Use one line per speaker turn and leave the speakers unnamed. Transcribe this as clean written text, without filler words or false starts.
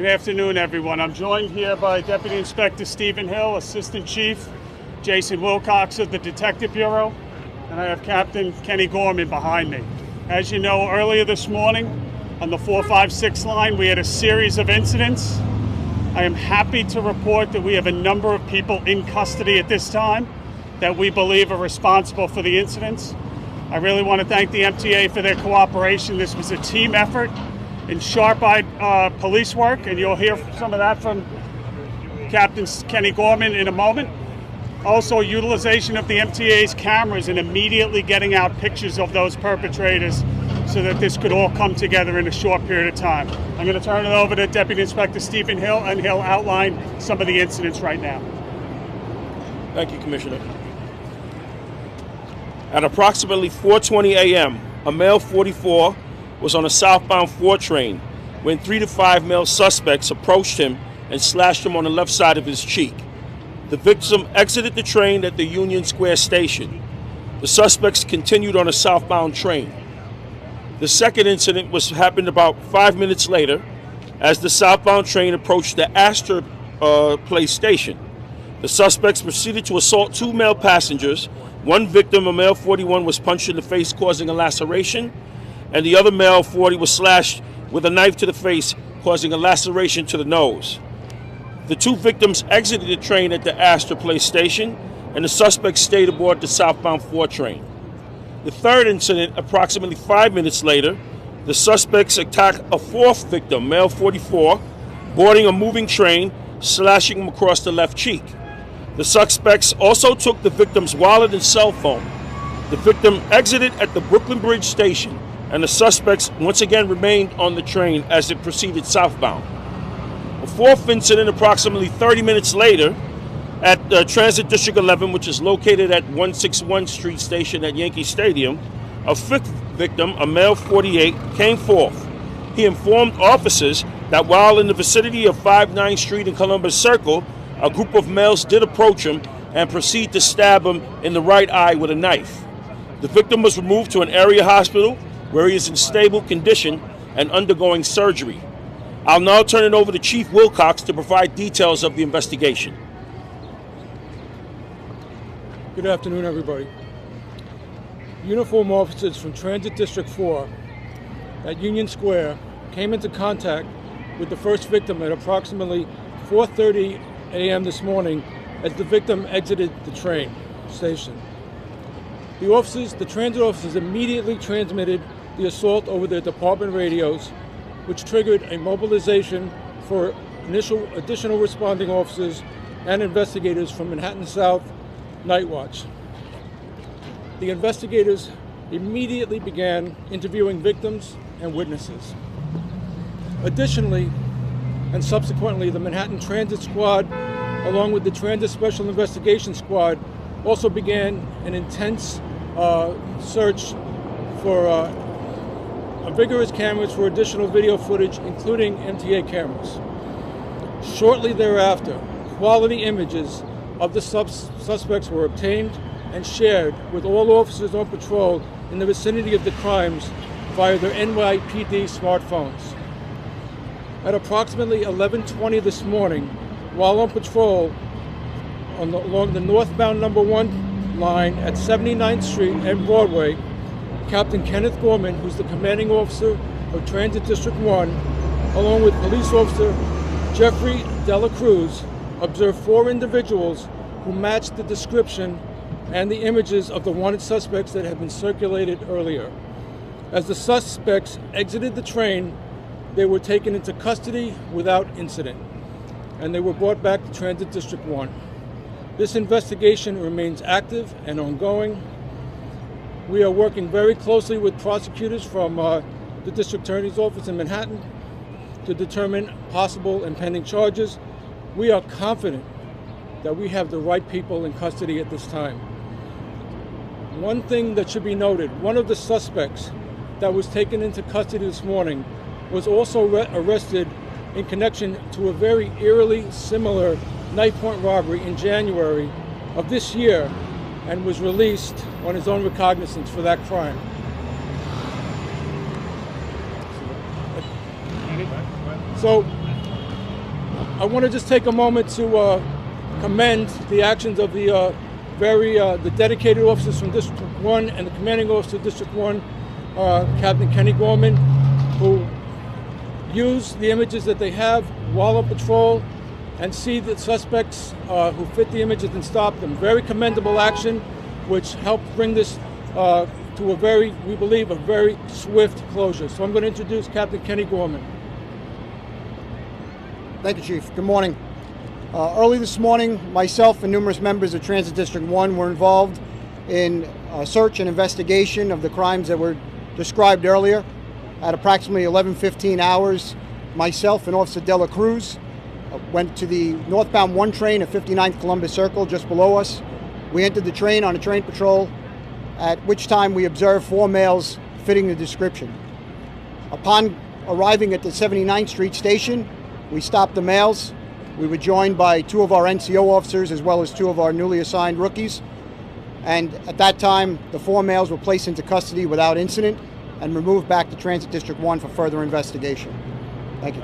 Good afternoon, everyone. I'm joined here by Deputy Inspector Stephen Hill, Assistant Chief Jason Wilcox of the Detective Bureau, and I have Captain Kenny Gorman behind me. As you know, earlier this morning on the 456 line, we had a series of incidents. I am happy to report that we have a number of people in custody at this time that we believe are responsible for the incidents. I really want to thank the MTA for their cooperation. This was a team effort in sharp-eyed police work, and you'll hear some of that from Captain Kenny Gorman in a moment. Also, utilization of the MTA's cameras and immediately getting out pictures of those perpetrators so that this could all come together in a short period of time. I'm going to turn it over to Deputy Inspector Stephen Hill, and he'll outline some of the incidents right now.
Thank you, Commissioner. At approximately 4:20 a.m., a male 44 was on a southbound 4 train when 3 to 5 male suspects approached him and slashed him on the left side of his cheek. The victim exited the train at the Union Square station. The suspects continued on a southbound train. The second incident happened about 5 minutes later as the southbound train approached the Astor Place station. The suspects proceeded to assault 2 male passengers. One victim, a male 41, was punched in the face, causing a laceration, and the other male 40 was slashed with a knife to the face, causing a laceration to the nose. The 2 victims exited the train at the Astor Place station, and the suspects stayed aboard the southbound 4 train. The third incident, approximately 5 minutes later, the suspects attacked a 4th victim, male 44, boarding a moving train, slashing him across the left cheek. The suspects also took the victim's wallet and cell phone. The victim exited at the Brooklyn Bridge station, and the suspects once again remained on the train as it proceeded southbound. A 4th incident, approximately 30 minutes later, at Transit District 11, which is located at 161 Street Station at Yankee Stadium, a 5th victim, a male 48, came forth. He informed officers that while in the vicinity of 59th Street and Columbus Circle, a group of males did approach him and proceed to stab him in the right eye with a knife. The victim was removed to an area hospital where he is in stable condition and undergoing surgery. I'll now turn it over to Chief Wilcox to provide details of the investigation.
Good afternoon, everybody. Uniform officers from Transit District 4 at Union Square came into contact with the first victim at approximately 4:30 a.m. this morning as the victim exited the train station. The transit officers immediately transmitted the assault over their department radios, which triggered a mobilization for additional responding officers and investigators from Manhattan South Night Watch. The investigators immediately began interviewing victims and witnesses. Additionally, and subsequently, the Manhattan Transit Squad, along with the Transit Special Investigation Squad, also began an intense search for vigorous cameras for additional video footage, including MTA cameras. Shortly thereafter, quality images of the suspects were obtained and shared with all officers on patrol in the vicinity of the crimes via their NYPD smartphones. At approximately 11:20 this morning, while on patrol along the northbound number 1 line at 79th Street and Broadway, Captain Kenneth Gorman, who's the commanding officer of Transit District 1, along with police officer Jeffrey Dela Cruz, observed 4 individuals who matched the description and the images of the wanted suspects that had been circulated earlier. As the suspects exited the train, they were taken into custody without incident, and they were brought back to Transit District 1. This investigation remains active and ongoing. We are working very closely with prosecutors from the District Attorney's Office in Manhattan to determine possible and pending charges. We are confident that we have the right people in custody at this time. One thing that should be noted, one of the suspects that was taken into custody this morning was also arrested in connection to a very eerily similar knife point robbery in January of this year and was released on his own recognizance for that crime. So I want to just take a moment to commend the actions of the the dedicated officers from District 1 and the commanding officer of District 1, Captain Kenny Gorman, who use the images that they have while on patrol and see the suspects who fit the images and stop them. Very commendable action, which helped bring this to a very, we believe, a very swift closure. So I'm going to introduce Captain Kenny Gorman.
Thank you, Chief. Good morning. Early this morning, myself and numerous members of Transit District 1 were involved in a search and investigation of the crimes that were described earlier. At approximately 11:15 hours, myself and Officer Dela Cruz went to the northbound 1 train at 59th Columbus Circle, just below us. We entered the train on a train patrol, at which time we observed 4 males fitting the description. Upon arriving at the 79th Street station, we stopped the males. We were joined by 2 of our NCO officers as well as 2 of our newly assigned rookies. And at that time, the 4 males were placed into custody without incident and removed back to Transit District 1 for further investigation. Thank you.